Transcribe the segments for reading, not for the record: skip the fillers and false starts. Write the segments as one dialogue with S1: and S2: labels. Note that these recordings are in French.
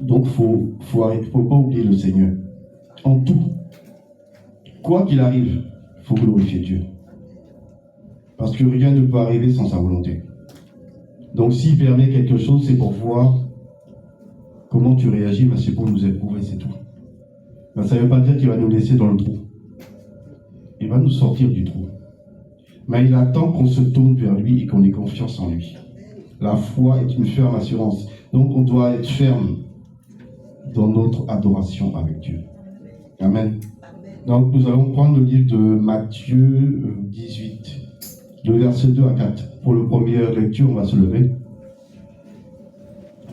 S1: Donc, faut pas oublier le Seigneur. En tout, quoi qu'il arrive, il faut glorifier Dieu. Parce que rien ne peut arriver sans sa volonté. Donc, s'il permet quelque chose, c'est pour voir comment tu réagis, mais c'est pour nous éprouver, c'est tout. Mais ça ne veut pas dire qu'il va nous laisser dans le trou. Il va nous sortir du trou. Mais il attend qu'on se tourne vers lui et qu'on ait confiance en lui. La foi est une ferme assurance. Donc, on doit être ferme dans notre adoration avec Dieu. Amen. Donc, nous allons prendre le livre de Matthieu 18, le verset 2 à 4. Pour la première lecture, on va se lever.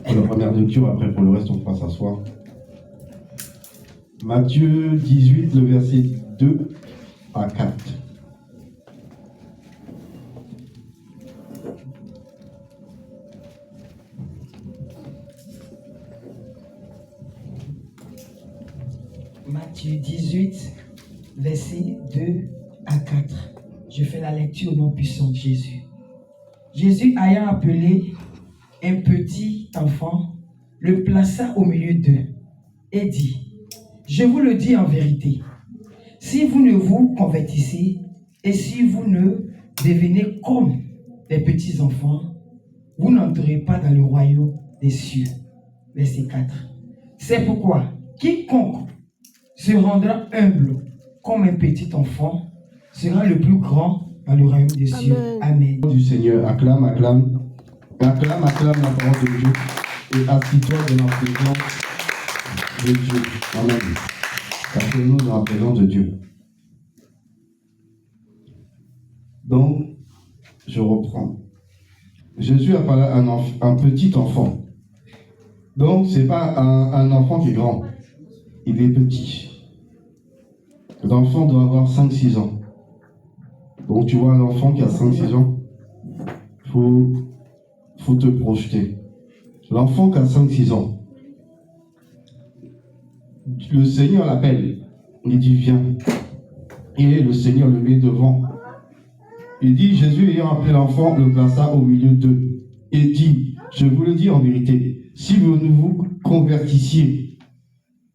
S1: Pour la première lecture, après pour le reste, on pourra s'asseoir. Matthieu 18, le verset 2 à 4.
S2: Matthieu 18, versets 2 à 4. Je fais la lecture au nom puissant de Jésus. Jésus ayant appelé un petit enfant, le plaça au milieu d'eux et dit: je vous le dis en vérité, si vous ne vous convertissez et si vous ne devenez comme les petits enfants, vous n'entrerez pas dans le royaume des cieux. Verset 4. C'est pourquoi quiconque se rendra humble comme un petit enfant sera le plus grand dans le royaume des cieux. Amen.
S1: Du Seigneur, acclame la parole de Dieu et assis-toi dans la présence de Dieu. Amen. Asseyons-nous dans la présence de Dieu. Donc, je reprends. Jésus a parlé à un petit enfant. Donc, ce n'est pas un enfant qui est grand. Il est petit. L'enfant doit avoir 5-6 ans. Donc, tu vois, l'enfant qui a 5-6 ans, il faut te projeter. L'enfant qui a 5-6 ans, le Seigneur l'appelle. Il dit, viens. Et le Seigneur le met devant. Il dit, Jésus ayant appelé l'enfant, le plaça au milieu d'eux. Et dit, je vous le dis en vérité, si vous ne vous convertissiez,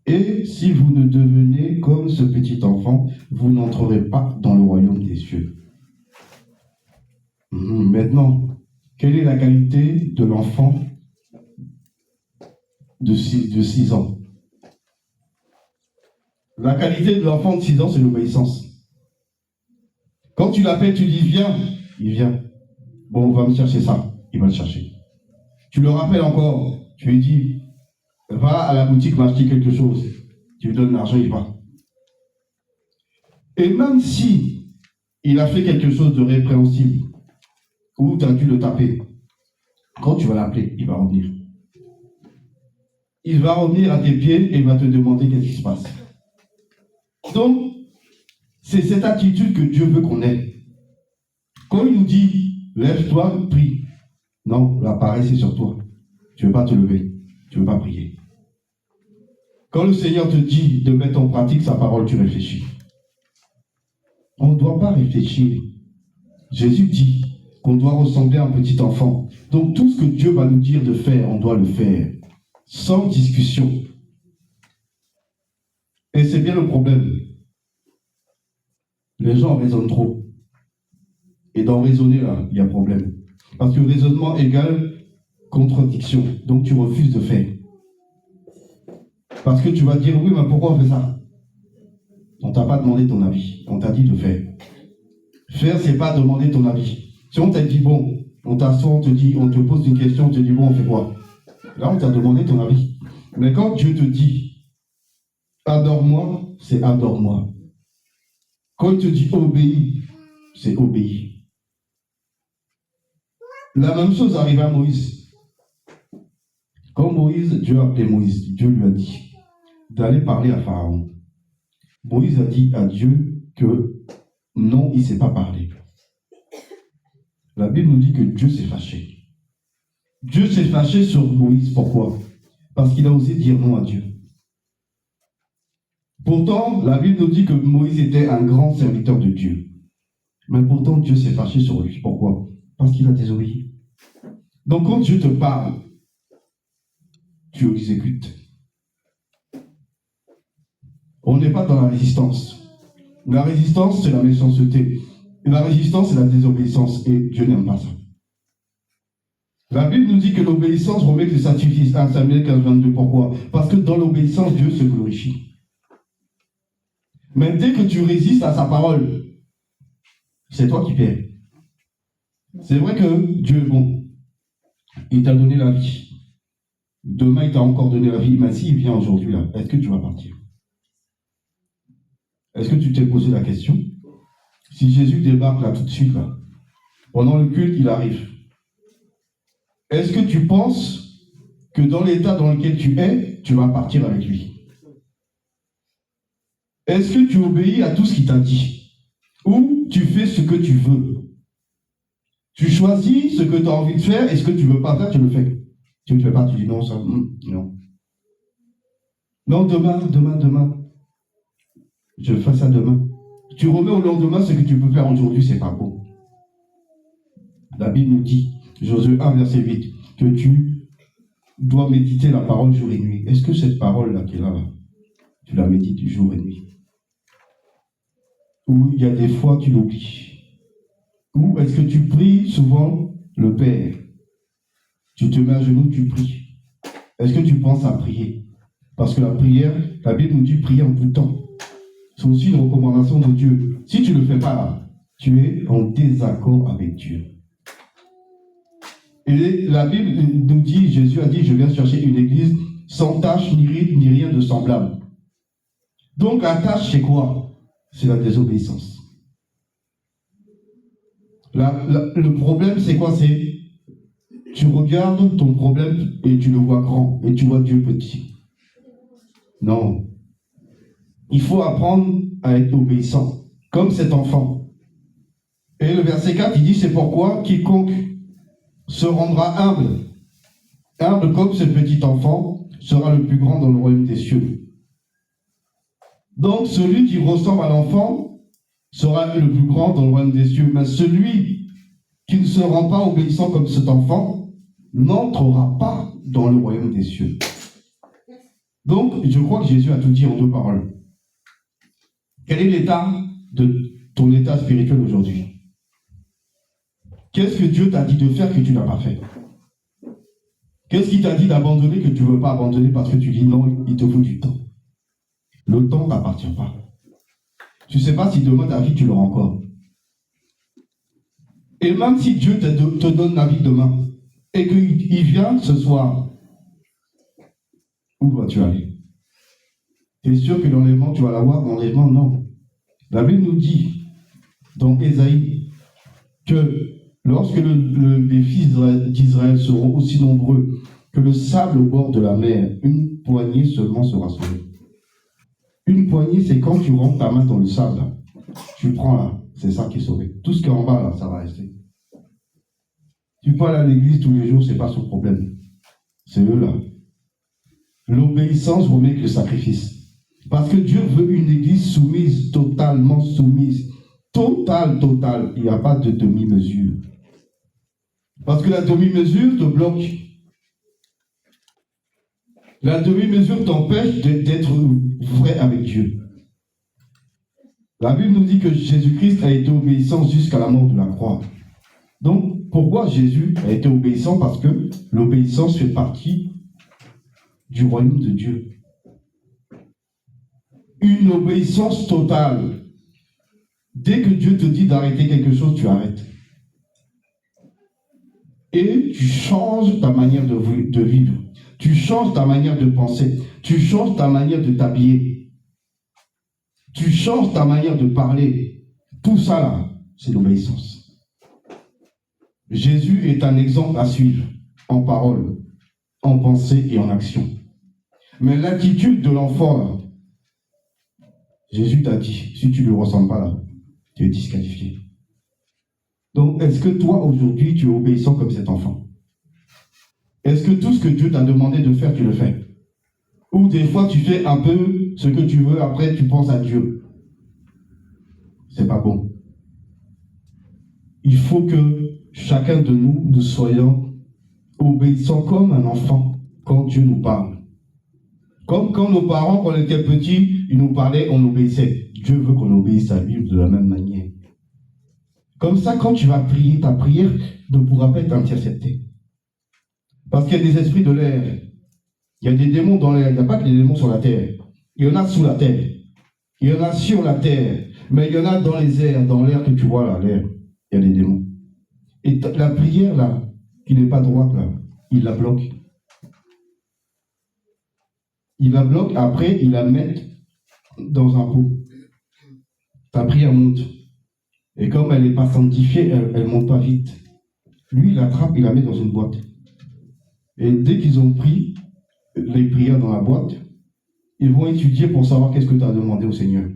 S1: et si vous ne devenez comme ce petit enfant, vous n'entrerez pas dans le royaume des cieux. Maintenant, quelle est la qualité de l'enfant de 6 ans? La qualité de l'enfant de 6 ans, c'est l'obéissance. Quand tu l'appelles, tu dis viens, il vient. Bon, on va me chercher ça, il va le chercher. Tu le rappelles encore, tu lui dis va à la boutique m'acheter quelque chose. Tu lui donnes l'argent, il va. Et même si il a fait quelque chose de répréhensible, ou tu as dû le taper, quand tu vas l'appeler, il va revenir. Il va revenir à tes pieds et il va te demander qu'est-ce qui se passe. Donc, c'est cette attitude que Dieu veut qu'on ait. Quand il nous dit lève-toi, prie. Non, la paresse est sur toi. Tu ne veux pas te lever, tu ne veux pas prier. Quand le Seigneur te dit de mettre en pratique sa parole, tu réfléchis. On ne doit pas réfléchir. Jésus dit qu'on doit ressembler à un petit enfant. Donc tout ce que Dieu va nous dire de faire, on doit le faire. Sans discussion. Et c'est bien le problème. Les gens raisonnent trop. Et dans raisonner, là, il y a problème. Parce que raisonnement égale contradiction. Donc tu refuses de faire. Parce que tu vas dire, oui, mais pourquoi on fait ça? On ne t'a pas demandé ton avis. On t'a dit de faire. Faire, c'est pas demander ton avis. Si on t'a dit, bon, on t'assoit, on te pose une question, on te dit, bon, on fait quoi? Là, on t'a demandé ton avis. Mais quand Dieu te dit, adore-moi, c'est adore-moi. Quand il te dit obéis, c'est obéir. La même chose arrive à Moïse. Quand Dieu a appelé Moïse, Dieu lui a dit d'aller parler à Pharaon. Moïse a dit à Dieu que non, il ne sait pas parler. La Bible nous dit que Dieu s'est fâché. Dieu s'est fâché sur Moïse. Pourquoi? Parce qu'il a osé dire non à Dieu. Pourtant, la Bible nous dit que Moïse était un grand serviteur de Dieu. Mais pourtant, Dieu s'est fâché sur lui. Pourquoi? Parce qu'il a désobéi. Donc, quand Dieu te parle, tu exécutes. On n'est pas dans la résistance. La résistance, c'est la méchanceté. La résistance, c'est la désobéissance. Et Dieu n'aime pas ça. La Bible nous dit que l'obéissance remet le sacrifice. 1 Samuel 15, 22. Pourquoi? Parce que dans l'obéissance, Dieu se glorifie. Mais dès que tu résistes à sa parole, c'est toi qui perds. C'est vrai que Dieu est bon. Il t'a donné la vie. Demain, il t'a encore donné la vie. Mais s'il vient aujourd'hui, là, est-ce que tu vas partir? Est-ce que tu t'es posé la question? Si Jésus débarque là tout de suite, là, pendant le culte, il arrive. Est-ce que tu penses que dans l'état dans lequel tu es, tu vas partir avec lui? Est-ce que tu obéis à tout ce qu'il t'a dit? Ou tu fais ce que tu veux? Tu choisis ce que tu as envie de faire et ce que tu ne veux pas faire, tu le fais. Tu ne le fais pas, tu dis non, ça, non. Non, demain. Je fais ça demain. Tu remets au lendemain ce que tu peux faire aujourd'hui, c'est pas bon. La Bible nous dit, Josué 1, verset 8, que tu dois méditer la parole jour et nuit. Est-ce que cette parole-là qui est là, tu la médites jour et nuit? Ou il y a des fois tu l'oublies? Ou est-ce que tu pries souvent le Père? Tu te mets à genoux, tu pries. Est-ce que tu penses à prier? Parce que la prière, la Bible nous dit prier en tout temps. C'est aussi une recommandation de Dieu. Si tu ne le fais pas là, tu es en désaccord avec Dieu. Et la Bible nous dit, Jésus a dit, je viens chercher une église sans tache, ni ride, ni rien de semblable. Donc la tâche, c'est quoi? C'est la désobéissance. Le problème, c'est quoi? C'est tu regardes ton problème et tu le vois grand, et tu vois Dieu petit. Non. Il faut apprendre à être obéissant, comme cet enfant. Et le verset 4, il dit, c'est pourquoi quiconque se rendra humble, humble comme ce petit enfant, sera le plus grand dans le royaume des cieux. Donc, celui qui ressemble à l'enfant sera le plus grand dans le royaume des cieux. Mais celui qui ne se rend pas obéissant comme cet enfant n'entrera pas dans le royaume des cieux. Donc, je crois que Jésus a tout dit en deux paroles. Quel est l'état de ton état spirituel aujourd'hui? Qu'est-ce que Dieu t'a dit de faire que tu n'as pas fait? Qu'est-ce qu'il t'a dit d'abandonner que tu ne veux pas abandonner parce que tu dis non, il te faut du temps? Le temps ne t'appartient pas. Tu ne sais pas si demain ta vie, tu l'auras encore. Et même si Dieu te donne la vie demain et qu'il vient ce soir, où dois-tu aller? Tu es sûr que l'enlèvement, tu vas l'avoir? L'enlèvement, non. La Bible nous dit dans Ésaïe que lorsque les fils d'Israël seront aussi nombreux que le sable au bord de la mer, une poignée seulement sera sauvée. Une poignée, c'est quand tu rentres ta main dans le sable, là. Tu prends là, c'est ça qui est sauvé. Tout ce qui est en bas, là, ça va rester. Tu peux aller à l'église tous les jours, c'est pas son problème. C'est eux là. L'obéissance vaut mieux que le sacrifice. Parce que Dieu veut une église soumise, totalement soumise. Totale. Il n'y a pas de demi-mesure. Parce que la demi-mesure te bloque. La demi-mesure t'empêche d'être vrai avec Dieu. La Bible nous dit que Jésus-Christ a été obéissant jusqu'à la mort de la croix. Donc, pourquoi Jésus a été obéissant? Parce que l'obéissance fait partie du royaume de Dieu. Une obéissance totale. Dès que Dieu te dit d'arrêter quelque chose, tu arrêtes. Et tu changes ta manière de vivre. Tu changes ta manière de penser. Tu changes ta manière de t'habiller. Tu changes ta manière de parler. Tout ça là, c'est l'obéissance. Jésus est un exemple à suivre en parole, en pensée et en action. Mais l'attitude de l'enfant là, Jésus t'a dit, si tu ne lui ressembles pas là, tu es disqualifié. Donc, est-ce que toi, aujourd'hui, tu es obéissant comme cet enfant? Est-ce que tout ce que Dieu t'a demandé de faire, tu le fais? Ou des fois, tu fais un peu ce que tu veux, après, tu penses à Dieu. C'est pas bon. Il faut que chacun de nous soyons obéissants comme un enfant quand Dieu nous parle. Comme quand nos parents, quand on était petits, il nous parlait, on obéissait. Dieu veut qu'on obéisse à lui de la même manière. Comme ça, quand tu vas prier, ta prière ne pourra pas être interceptée. Parce qu'il y a des esprits de l'air. Il y a des démons dans l'air. Il n'y a pas que des démons sur la terre. Il y en a sous la terre. Il y en a sur la terre. Mais il y en a dans les airs, dans l'air que tu vois là, l'air. Il y a des démons. Et la prière là, qui n'est pas droite là, il la bloque. Il la bloque, après il la met dans un pot. Ta prière monte. Et comme elle n'est pas sanctifiée, elle ne monte pas vite. Lui, il l'attrape, il la met dans une boîte. Et dès qu'ils ont pris les prières dans la boîte, ils vont étudier pour savoir qu'est-ce que tu as demandé au Seigneur.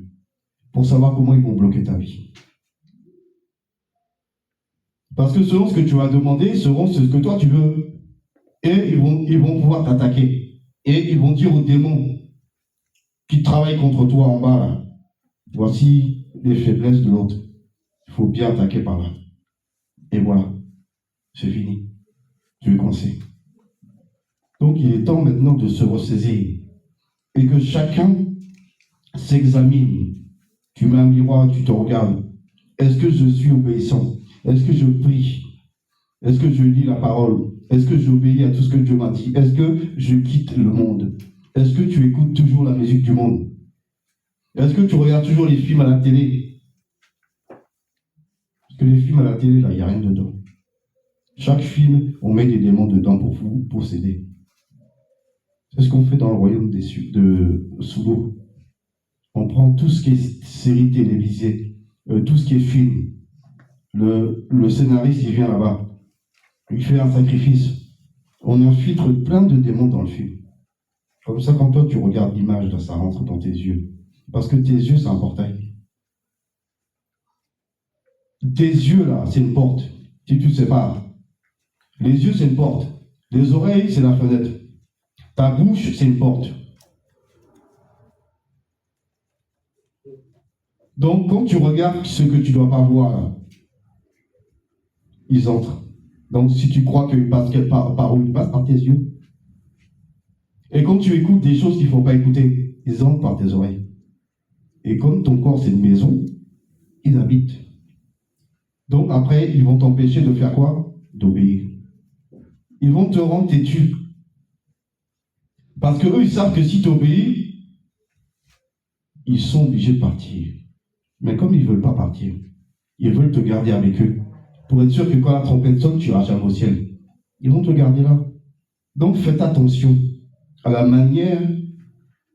S1: Pour savoir comment ils vont bloquer ta vie. Parce que selon ce que tu vas demander, selon ce que toi tu veux, et ils vont pouvoir t'attaquer. Et ils vont dire aux démons qui travaillent contre toi en bas, là, voici les faiblesses de l'autre. Il faut bien attaquer par là. Et voilà, c'est fini. Tu es coincé. Donc il est temps maintenant de se ressaisir. Et que chacun s'examine. Tu mets un miroir, tu te regardes. Est-ce que je suis obéissant? Est-ce que je prie? Est-ce que je lis la parole? Est-ce que j'obéis à tout ce que Dieu m'a dit? Est-ce que je quitte le monde? Est-ce que tu écoutes toujours la musique du monde? Est-ce que tu regardes toujours les films à la télé? Parce que les films à la télé, là, il n'y a rien dedans. Chaque film, on met des démons dedans pour vous posséder. C'est ce qu'on fait dans le royaume de Sugo. On prend tout ce qui est série télévisée, tout ce qui est film. Le scénariste, il vient là-bas. Il fait un sacrifice. On infiltre plein de démons dans le film. Comme ça, quand toi, tu regardes l'image, ça rentre dans tes yeux. Parce que tes yeux, c'est un portail. Tes yeux, là, c'est une porte. Si tu ne sais pas. Les yeux, c'est une porte. Les oreilles, c'est la fenêtre. Ta bouche, c'est une porte. Donc, quand tu regardes ce que tu ne dois pas voir, là, ils entrent. Donc, si tu crois qu'ils passent par où ils passent, par tes yeux. Et quand tu écoutes des choses qu'il ne faut pas écouter, ils entrent par tes oreilles. Et comme ton corps, c'est une maison, ils habitent. Donc, après, ils vont t'empêcher de faire quoi? D'obéir. Ils vont te rendre têtu. Parce qu'eux, ils savent que si tu obéis, ils sont obligés de partir. Mais comme ils ne veulent pas partir, ils veulent te garder avec eux. Pour être sûr que quand la trompette sonne, tu iras jamais au ciel. Ils vont te garder là. Donc faites attention à la manière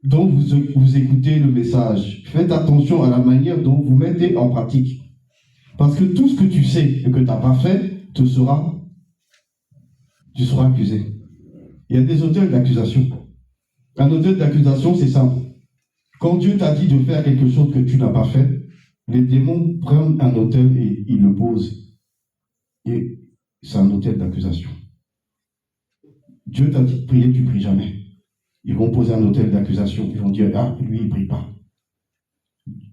S1: dont vous écoutez le message. Faites attention à la manière dont vous mettez en pratique. Parce que tout ce que tu sais et que tu n'as pas fait, tu seras accusé. Il y a des auteurs d'accusation. Un auteur d'accusation, c'est simple. Quand Dieu t'a dit de faire quelque chose que tu n'as pas fait, les démons prennent un autel et ils le posent. Et c'est un autel d'accusation. Dieu t'a dit de prier, tu ne pries jamais. Ils vont poser un autel d'accusation. Ils vont dire, ah, lui, il ne prie pas.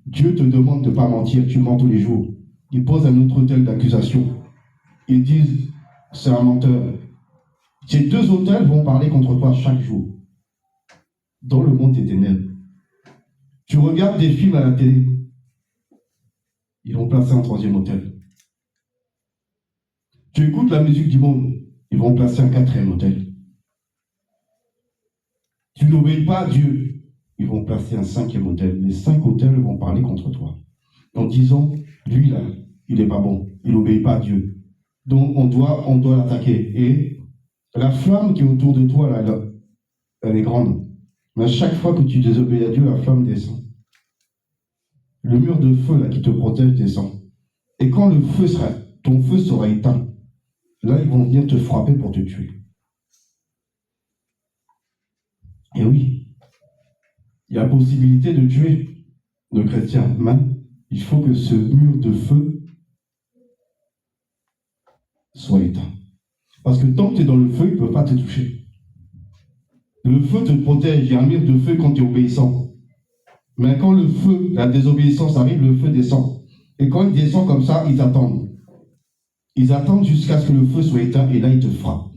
S1: Dieu te demande de ne pas mentir, tu mens tous les jours. Ils posent un autre autel d'accusation. Ils disent, c'est un menteur. Ces deux autels vont parler contre toi chaque jour. Dans le monde des ténèbres. Tu regardes des films à la télé. Ils vont placer un troisième autel. Tu écoutes la musique du monde. Ils vont placer un quatrième autel. Tu n'obéis pas à Dieu. Ils vont placer un cinquième autel. Les 5 autels vont parler contre toi. En disant, lui là, il n'est pas bon. Il n'obéit pas à Dieu. Donc on doit l'attaquer. Et la flamme qui est autour de toi, là, elle est grande. Mais à chaque fois que tu désobéis à Dieu, la flamme descend. Le mur de feu là, qui te protège descend. Et quand ton feu sera éteint, là, ils vont venir te frapper pour te tuer. Et oui, il y a possibilité de tuer le chrétien, mais il faut que ce mur de feu soit éteint. Parce que tant que tu es dans le feu, il ne peut pas te toucher. Le feu te protège, il y a un mur de feu quand tu es obéissant. Mais quand le feu, la désobéissance arrive, le feu descend. Et quand il descend comme ça, ils attendent. Ils attendent jusqu'à ce que le feu soit éteint et là, ils te frappent.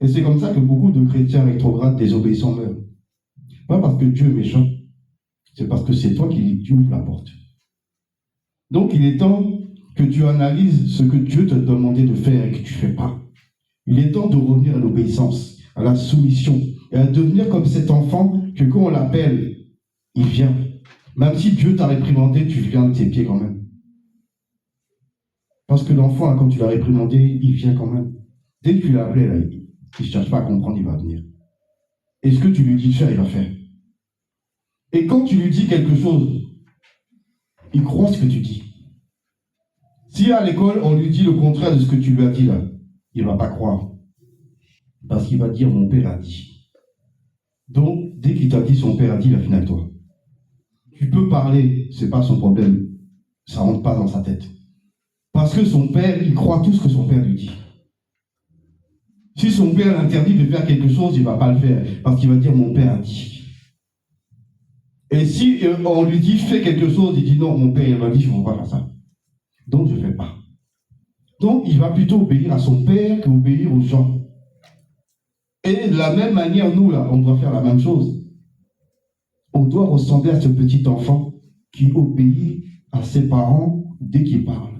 S1: Et c'est comme ça que beaucoup de chrétiens rétrogrades désobéissants meurent. Pas parce que Dieu est méchant, c'est parce que c'est toi qui ouvres la porte. Donc il est temps que tu analyses ce que Dieu t'a demandé de faire et que tu ne fais pas. Il est temps de revenir à l'obéissance, à la soumission, et à devenir comme cet enfant que quand on l'appelle, il vient. Même si Dieu t'a réprimandé, tu viens de tes pieds quand même. Parce que l'enfant, quand tu l'as réprimandé, il vient quand même. Dès que tu l'as appelé, là, il ne cherche pas à comprendre, il va venir. Et ce que tu lui dis de faire, il va faire. Et quand tu lui dis quelque chose, il croit ce que tu dis. Si à l'école, on lui dit le contraire de ce que tu lui as dit là, il ne va pas croire. Parce qu'il va dire, mon père a dit. Donc, dès qu'il t'a dit, son père a dit, il a fini avec toi. Tu peux parler, ce n'est pas son problème. Ça ne rentre pas dans sa tête. Parce que son père, il croit tout ce que son père lui dit. Si son père l'interdit de faire quelque chose, il ne va pas le faire. Parce qu'il va dire, mon père a dit. Et si on lui dit, fais quelque chose, il dit, non, mon père, il m'a dit, je ne veux pas faire ça. Donc, je ne fais pas. Donc, il va plutôt obéir à son père qu'obéir aux gens. Et de la même manière, nous, là, on doit faire la même chose. On doit ressembler à ce petit enfant qui obéit à ses parents dès qu'il parle.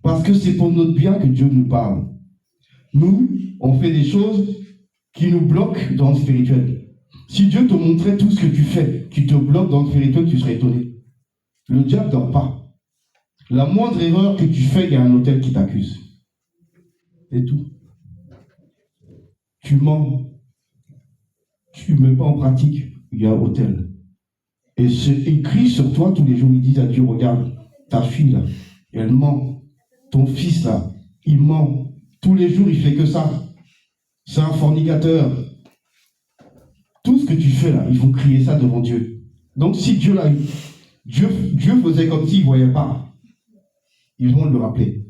S1: Parce que c'est pour notre bien que Dieu nous parle. Nous, on fait des choses qui nous bloquent dans le spirituel. Si Dieu te montrait tout ce que tu fais, qui te bloque dans le spirituel, tu serais étonné. Le diable ne dort pas. La moindre erreur que tu fais, il y a un autel qui t'accuse. C'est tout. Tu mens. Tu ne mets pas en pratique, il y a un autel. Et c'est écrit sur toi tous les jours. Ils disent à Dieu, regarde, ta fille là, elle ment. Ton fils là, il ment. Tous les jours, il fait que ça. C'est un fornicateur. Tout ce que tu fais là, ils vont crier ça devant Dieu. Donc si Dieu là, Dieu faisait comme s'il ne voyait pas, ils vont le rappeler.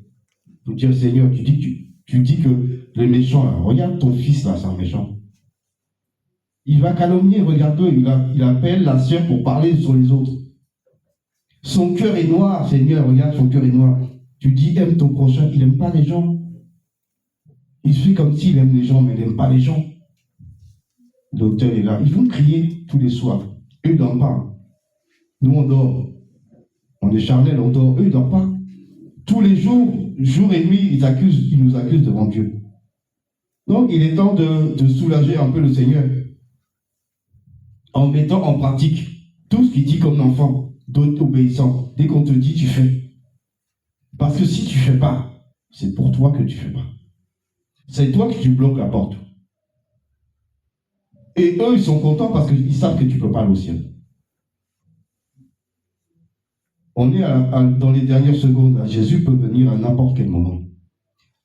S1: Pour dire, Seigneur, tu dis que les méchants là, regarde ton fils là, c'est un méchant. Il va calomnier, regarde-le, il appelle la sœur pour parler sur les autres. Son cœur est noir, Seigneur, regarde, son cœur est noir. Tu dis, aime ton prochain, il n'aime pas les gens. Il fait comme s'il aime les gens, mais il n'aime pas les gens. L'auteur est là. Ils vont crier tous les soirs. Eux, ils ne dorment pas. Nous, on dort. On est charnel, on dort. Eux, ils ne dorment pas. Tous les jours, jour et nuit, ils nous accusent devant Dieu. Donc, il est temps de soulager un peu le Seigneur en mettant en pratique tout ce qu'il dit comme enfant, d'obéissant. Dès qu'on te dit, tu fais. Parce que si tu ne fais pas, c'est pour toi que tu ne fais pas. C'est toi qui tu bloques la porte. Et eux, ils sont contents parce qu'ils savent que tu ne peux pas aller au ciel. On est dans les dernières secondes. Là. Jésus peut venir à n'importe quel moment.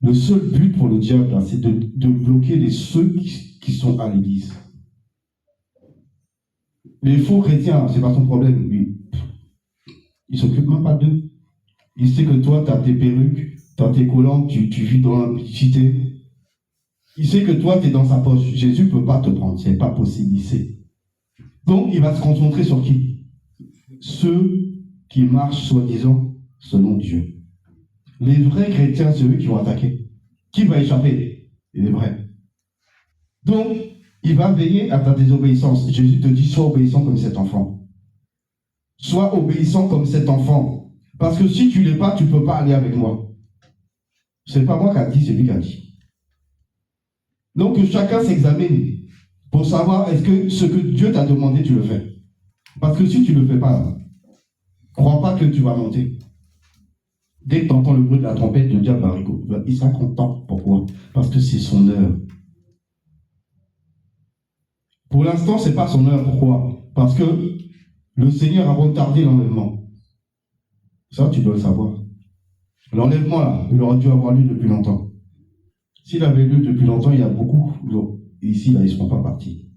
S1: Le seul but pour le diable, là, c'est de bloquer ceux qui sont à l'église. Les faux chrétiens, c'est pas son problème. Lui, il ne s'occupe même pas d'eux. Il sait que toi, tu as tes perruques, tu as tes collants, tu vis dans l'impudicité. Il sait que toi, tu es dans sa poche. Jésus ne peut pas te prendre. Ce n'est pas possible, il sait. Donc, il va se concentrer sur qui? Ceux qui marchent, soi-disant, selon Dieu. Les vrais chrétiens, c'est eux qui vont attaquer. Qui va échapper? Les vrais. Donc, il va veiller à ta désobéissance. Jésus te dit, sois obéissant comme cet enfant. Sois obéissant comme cet enfant. Parce que si tu ne l'es pas, tu ne peux pas aller avec moi. Ce n'est pas moi qui a dit, c'est lui qui a dit. Donc, que chacun s'examine pour savoir est-ce que ce que Dieu t'a demandé, tu le fais. Parce que si tu ne le fais pas, crois pas que tu vas monter. Dès que tu entends le bruit de la trompette, le diable va rigoler. Il sera content. Pourquoi? Parce que c'est son heure. Pour l'instant, ce n'est pas son heure. Pourquoi? Parce que le Seigneur a retardé l'enlèvement. Ça, tu dois le savoir. L'enlèvement, là, il aurait dû avoir lieu depuis longtemps. S'il avait lieu depuis longtemps, il y a beaucoup. Ici, là, ils ne seront pas partis.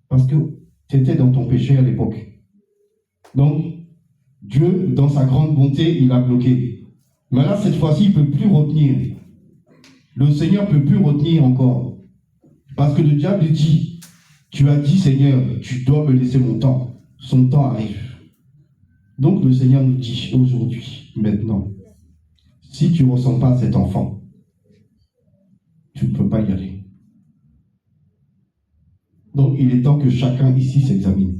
S1: Parce que tu étais dans ton péché à l'époque. Donc, Dieu, dans sa grande bonté, il a bloqué. Mais là, cette fois-ci, il ne peut plus retenir. Le Seigneur ne peut plus retenir encore. Parce que le diable dit, tu as dit, Seigneur, tu dois me laisser mon temps. Son temps arrive. Donc, le Seigneur nous dit, aujourd'hui, maintenant, si tu ne ressens pas cet enfant, tu ne peux pas y aller. Donc, il est temps que chacun ici s'examine.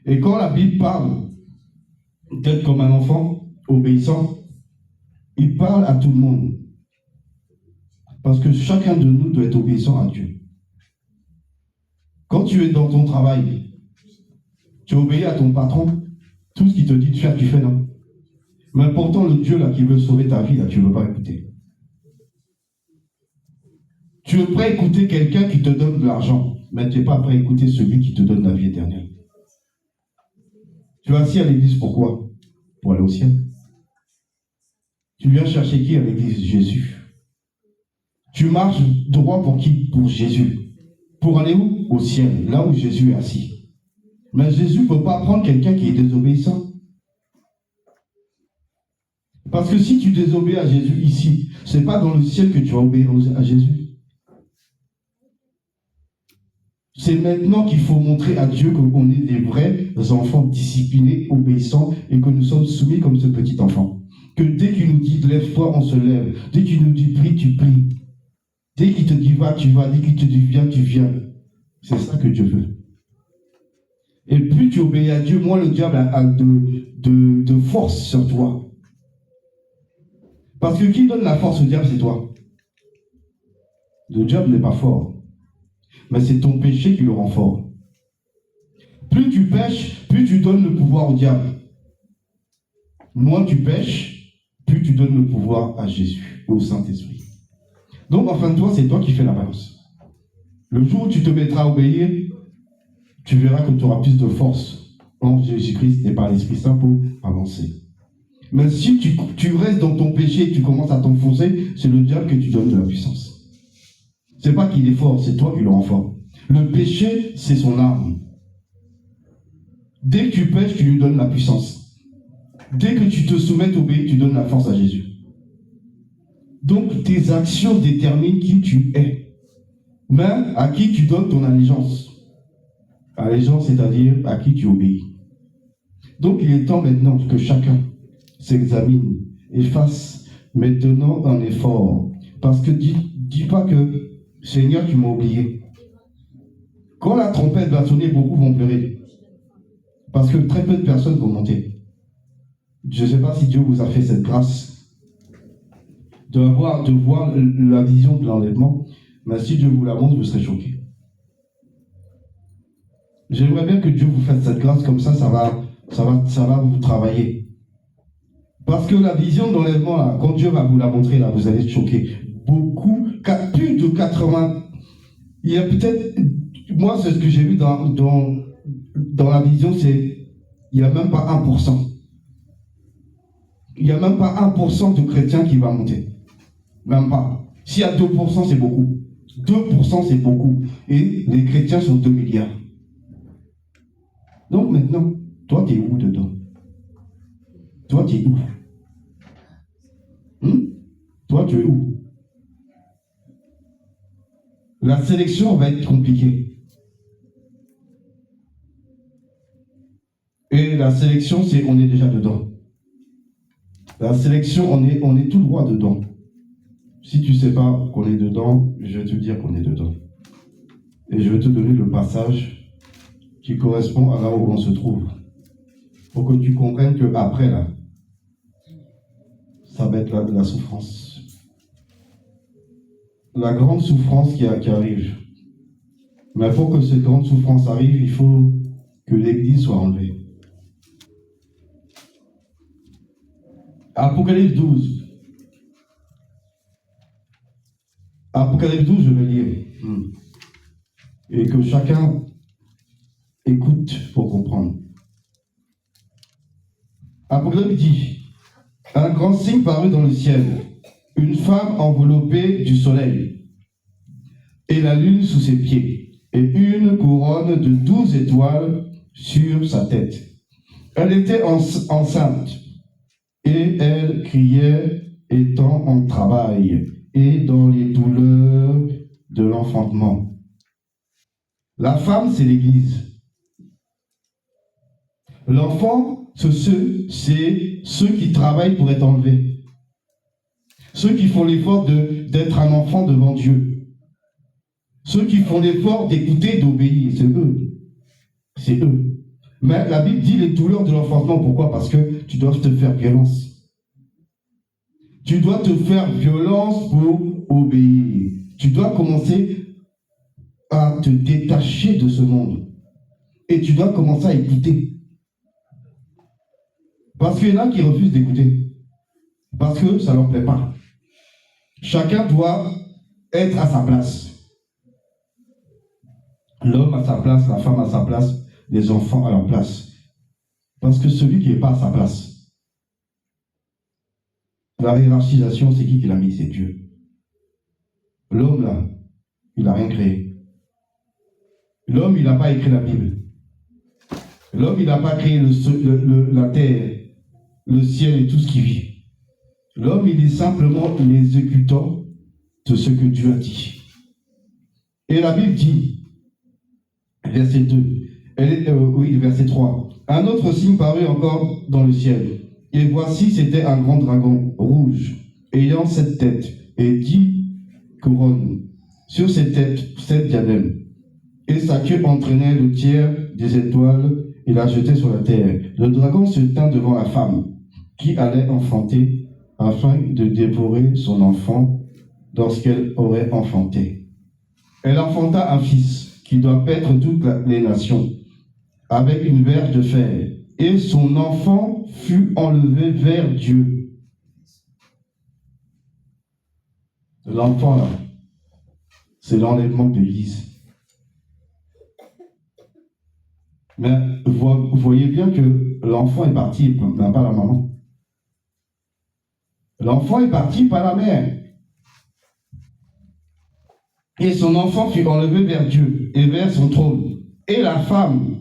S1: Et quand la Bible parle d'être comme un enfant obéissant, il parle à tout le monde. Parce que chacun de nous doit être obéissant à Dieu. Quand tu es dans ton travail, tu obéis à ton patron, tout ce qu'il te dit de faire, tu fais non. Mais pourtant, le Dieu là qui veut sauver ta vie, là, tu ne veux pas écouter. Tu es prêt à écouter quelqu'un qui te donne de l'argent, mais tu n'es pas prêt à écouter celui qui te donne la vie éternelle. Tu es assis à l'église, pourquoi? Pour aller au ciel. Tu viens chercher qui à l'église? Jésus. Tu marches droit pour qui? Pour Jésus. Pour aller où? Au ciel, là où Jésus est assis. Mais Jésus ne peut pas prendre quelqu'un qui est désobéissant. Parce que si tu désobéis à Jésus ici, ce n'est pas dans le ciel que tu vas obéir à Jésus. C'est maintenant qu'il faut montrer à Dieu qu'on est des vrais enfants disciplinés, obéissants, et que nous sommes soumis comme ce petit enfant. Que dès qu'il nous dit lève-toi, on se lève. Dès qu'il nous dit prie, tu pries. Dès qu'il te dit va, tu vas. Dès qu'il te dit viens, tu viens. C'est ça que Dieu veut. Et plus tu obéis à Dieu, moins le diable a de force sur toi. Parce que qui donne la force au diable, c'est toi. Le diable n'est pas fort. Mais c'est ton péché qui le rend fort. Plus tu pêches, plus tu donnes le pouvoir au diable. Moins tu pêches, plus tu donnes le pouvoir à Jésus, au Saint-Esprit. Donc, en fin de toi, c'est toi qui fais la balance. Le jour où tu te mettras à obéir, tu verras que tu auras plus de force en Jésus-Christ et par l'Esprit Saint pour avancer. Mais si tu restes dans ton péché et que tu commences à t'enfoncer, c'est le diable que tu donnes de la puissance. C'est pas qu'il est fort, c'est toi qui le rends fort. Le péché, c'est son arme. Dès que tu pêches, tu lui donnes la puissance. Dès que tu te soumets, t'obéis, tu donnes la force à Jésus. Donc, tes actions déterminent qui tu es. Mais à qui tu donnes ton allégeance. Allégeance, c'est-à-dire à qui tu obéis. Donc, il est temps maintenant que chacun s'examine et fasse maintenant un effort. Parce que dis pas que Seigneur, tu m'as oublié. Quand la trompette va sonner, beaucoup vont pleurer. Parce que très peu de personnes vont monter. Je ne sais pas si Dieu vous a fait cette grâce de voir la vision de l'enlèvement, mais si Dieu vous la montre, vous serez choqués. J'aimerais bien que Dieu vous fasse cette grâce, comme ça va vous travailler. Parce que la vision d'enlèvement, là, quand Dieu va vous la montrer, là, vous allez être choqués. Plus de 80, il y a peut-être, moi c'est ce que j'ai vu dans la vision, c'est, il n'y a même pas 1%. Il n'y a même pas 1% de chrétiens qui va monter. Même pas. S'il y a 2%, c'est beaucoup. 2%, c'est beaucoup. Et les chrétiens sont 2 milliards. Donc maintenant, toi, tu es où dedans? Toi, tu es où? Toi, tu es où? La sélection va être compliquée. Et la sélection, c'est on est déjà dedans. La sélection, on est tout droit dedans. Si tu ne sais pas qu'on est dedans, je vais te dire qu'on est dedans. Et je vais te donner le passage qui correspond à là où on se trouve. Pour que tu comprennes qu'après, là, ça va être la souffrance. La grande souffrance qui arrive. Mais pour que cette grande souffrance arrive, il faut que l'Église soit enlevée. Apocalypse 12. Apocalypse 12, je vais lire. Et que chacun écoute pour comprendre. Apocalypse dit, un grand signe parut dans le ciel, une femme enveloppée du soleil, et la lune sous ses pieds, et une couronne de 12 étoiles sur sa tête. Elle était enceinte, et elle criait étant en travail, et dans les douleurs de l'enfantement. La femme, c'est l'Église. L'enfant, c'est ceux qui travaillent pour être enlevés. Ceux qui font l'effort d'être un enfant devant Dieu. Ceux qui font l'effort d'écouter, d'obéir, c'est eux. C'est eux. Mais la Bible dit les douleurs de l'enfantement. Pourquoi? Parce que tu dois te faire violence. Tu dois te faire violence pour obéir. Tu dois commencer à te détacher de ce monde. Et tu dois commencer à écouter. Parce qu'il y en a qui refusent d'écouter. Parce que ça ne leur plaît pas. Chacun doit être à sa place. L'homme à sa place, la femme à sa place, les enfants à leur place. Parce que celui qui n'est pas à sa place, la hiérarchisation, c'est qui l'a mis? C'est Dieu. L'homme, là, il n'a rien créé. L'homme, il n'a pas écrit la Bible. L'homme, il n'a pas créé la terre, le ciel et tout ce qui vit. L'homme, il est simplement l'exécutant de ce que Dieu a dit. Et la Bible dit, verset 2, verset 3, un autre signe parut encore dans le ciel. Et voici, c'était un grand dragon rouge, ayant 7 têtes et 10 couronnes. Sur ses têtes, 7 diadèmes. Et sa queue entraînait le tiers des étoiles et la jetait sur la terre. Le dragon se tint devant la femme qui allait enfanter afin de dévorer son enfant lorsqu'elle aurait enfanté. Elle enfanta un fils qui doit paître toutes les nations avec une verge de fer. Et son enfant fut enlevé vers Dieu. L'enfant là, c'est l'enlèvement de l'Église. Mais vous voyez bien que l'enfant est parti, pas la maman. L'enfant est parti par la mère. Et son enfant fut enlevé vers Dieu et vers son trône. Et la femme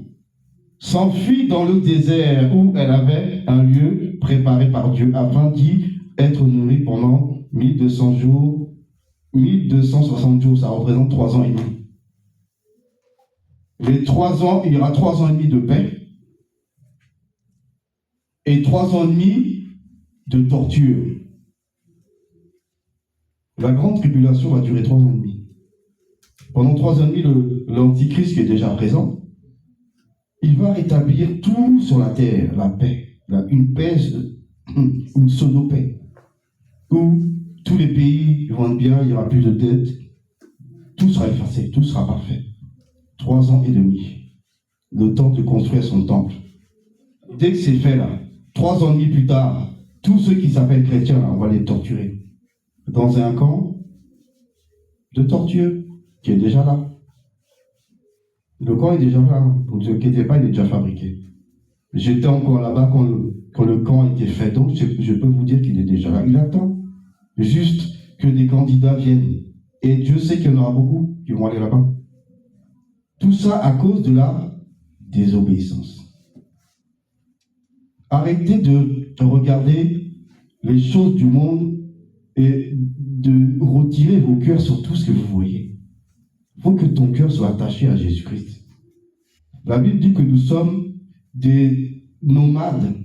S1: s'enfuit dans le désert où elle avait un lieu préparé par Dieu afin d'y être nourrie pendant 1200 jours, 1260 jours, ça représente 3 ans et demi. Les 3 ans, il y aura 3 ans et demi de paix et 3 ans et demi de torture. La grande tribulation va durer 3 ans et demi. Pendant 3 ans et demi, l'Antichrist qui est déjà présent, il va rétablir tout sur la terre, la paix, une paix, une pseudo-paix, où tous les pays vont être bien, il n'y aura plus de dettes, tout sera effacé, tout sera parfait. 3 ans et demi, le temps de construire son temple. Dès que c'est fait là, 3 ans et demi plus tard, tous ceux qui s'appellent chrétiens, là, on va les torturer. Dans un camp de torture qui est déjà là. Le camp est déjà là, ne vous inquiétez pas, il est déjà fabriqué. J'étais encore là-bas quand le camp était fait, donc je peux vous dire qu'il est déjà là. Il attend juste que des candidats viennent. Et Dieu sait qu'il y en aura beaucoup qui vont aller là-bas. Tout ça à cause de la désobéissance. Arrêtez de regarder les choses du monde et de retirer vos cœurs sur tout ce que vous voyez. Il faut que ton cœur soit attaché à Jésus-Christ. La Bible dit que nous sommes des nomades.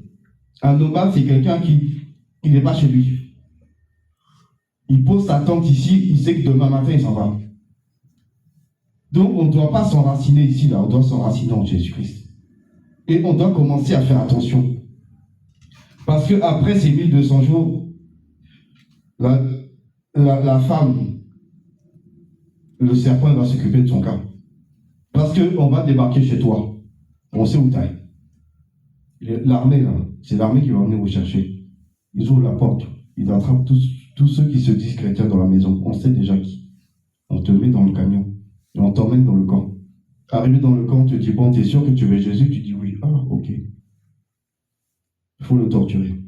S1: Un nomade, c'est quelqu'un qui n'est pas chez lui. Il pose sa tente ici, il sait que demain matin, il s'en va. Donc, on ne doit pas s'enraciner ici, là. On doit s'enraciner en Jésus-Christ. Et on doit commencer à faire attention. Parce qu'après ces 1200 jours, la femme, le serpent va s'occuper de son cas. Parce qu'on va débarquer chez toi. On sait où tu es. L'armée, là, c'est l'armée qui va venir vous chercher. Ils ouvrent la porte. Ils attrapent tous ceux qui se disent chrétiens dans la maison. On sait déjà qui. On te met dans le camion. Et on t'emmène dans le camp. Arrivé dans le camp, on te dit, bon, t'es sûr que tu veux Jésus? Tu dis oui. Ah, ok. Il faut le torturer.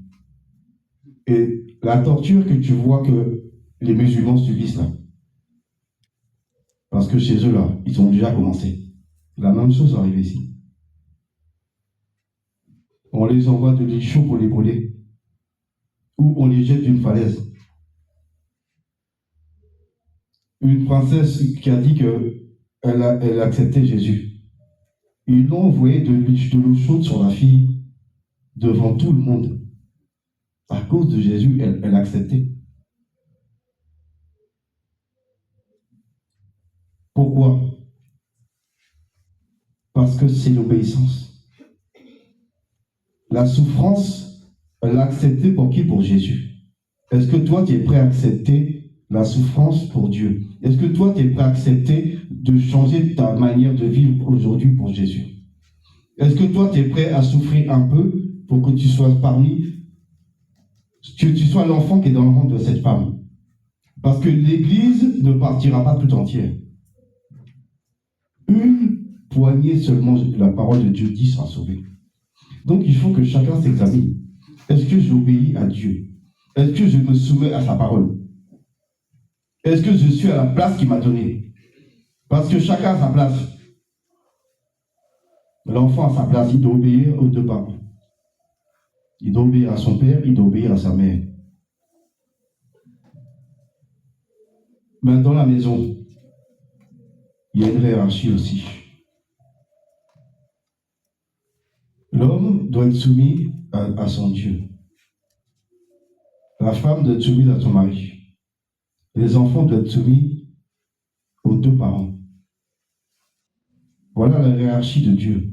S1: Et la torture que tu vois que les musulmans subissent là, parce que chez eux là, ils ont déjà commencé. La même chose arrive ici. On les envoie de l'île chaud pour les brûler, ou on les jette d'une falaise. Une princesse qui a dit qu'elle acceptait Jésus. Ils l'ont envoyé de l'eau chaude sur la fille devant tout le monde. À cause de Jésus, elle acceptait. Pourquoi? Parce que c'est l'obéissance. la souffrance, elle l'a acceptée pour qui? Pour Jésus. Est-ce que toi, tu es prêt à accepter la souffrance pour Dieu? Est-ce que toi, tu es prêt à accepter de changer ta manière de vivre aujourd'hui pour Jésus? Est-ce que toi, tu es prêt à souffrir un peu pour que tu sois que tu sois l'enfant qui est dans le ventre de cette femme? Parce que l'Église ne partira pas tout entière. Une poignée seulement, la parole de Dieu dit, sera sauvée. Donc il faut que chacun s'examine. Est-ce que j'obéis à Dieu? Est-ce que je me soumets à sa parole? Est-ce que je suis à la place qu'il m'a donnée? Parce que chacun a sa place. L'enfant a sa place, il doit obéir aux deux parents. Il doit obéir à son père, il doit obéir à sa mère. Mais dans la maison, il y a une hiérarchie aussi. L'homme doit être soumis à son Dieu. La femme doit être soumise à son mari. Les enfants doivent être soumis aux deux parents. Voilà la hiérarchie de Dieu.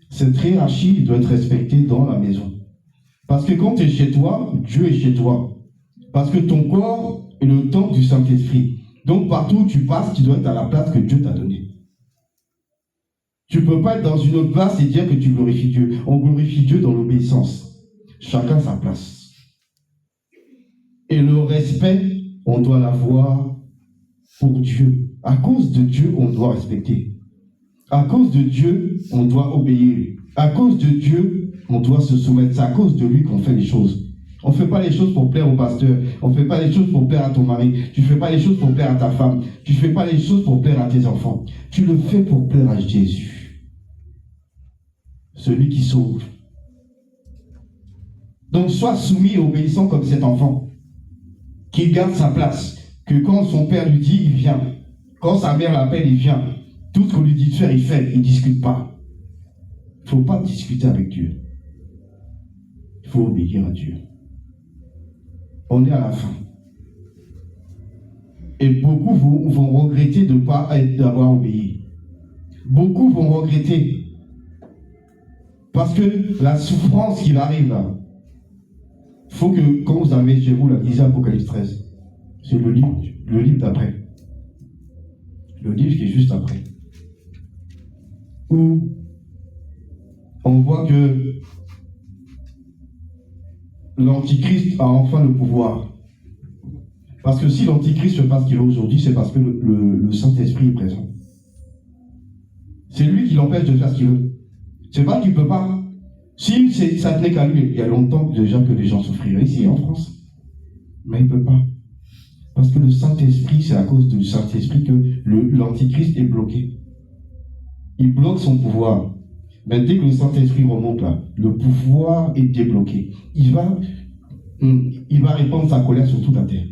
S1: Cette hiérarchie doit être respectée dans la maison. Parce que quand tu es chez toi, Dieu est chez toi. Parce que ton corps est le temple du Saint-Esprit. Donc partout où tu passes, tu dois être à la place que Dieu t'a donnée. Tu ne peux pas être dans une autre place et dire que tu glorifies Dieu. On glorifie Dieu dans l'obéissance. Chacun sa place. Et le respect, on doit l'avoir pour Dieu. À cause de Dieu, on doit respecter. À cause de Dieu, on doit obéir. À cause de Dieu, on doit se soumettre. C'est à cause de lui qu'on fait les choses. On ne fait pas les choses pour plaire au pasteur. On ne fait pas les choses pour plaire à ton mari. Tu ne fais pas les choses pour plaire à ta femme. Tu ne fais pas les choses pour plaire à tes enfants. Tu le fais pour plaire à Jésus. Celui qui sauve. Donc sois soumis et obéissant comme cet enfant. Qui garde sa place. Que quand son père lui dit, il vient. Quand sa mère l'appelle, il vient. Tout ce qu'on lui dit de faire, il fait. Il ne discute pas. Il ne faut pas discuter avec Dieu. Il faut obéir à Dieu. On est à la fin. Et beaucoup vont regretter de ne pas d'avoir obéi. Beaucoup vont regretter. Parce que la souffrance qui arrive là, il faut que, quand vous avez chez vous, lisez Apocalypse 13. C'est le livre d'après. Le livre qui est juste après. Où on voit que l'Antichrist a enfin le pouvoir. Parce que si l'Antichrist fait pas ce qu'il est aujourd'hui, c'est parce que le Saint-Esprit est présent. C'est lui qui l'empêche de faire ce qu'il veut. C'est pas qu'il ne peut pas. Si ça tenait qu'à lui, il y a longtemps déjà que les gens souffriraient ici en France. Mais il ne peut pas. Parce que le Saint-Esprit, c'est à cause du Saint-Esprit que l'Antichrist est bloqué. Il bloque son pouvoir. Mais dès que le Saint-Esprit remonte là, le pouvoir est débloqué. Il va répandre sa colère sur toute la terre.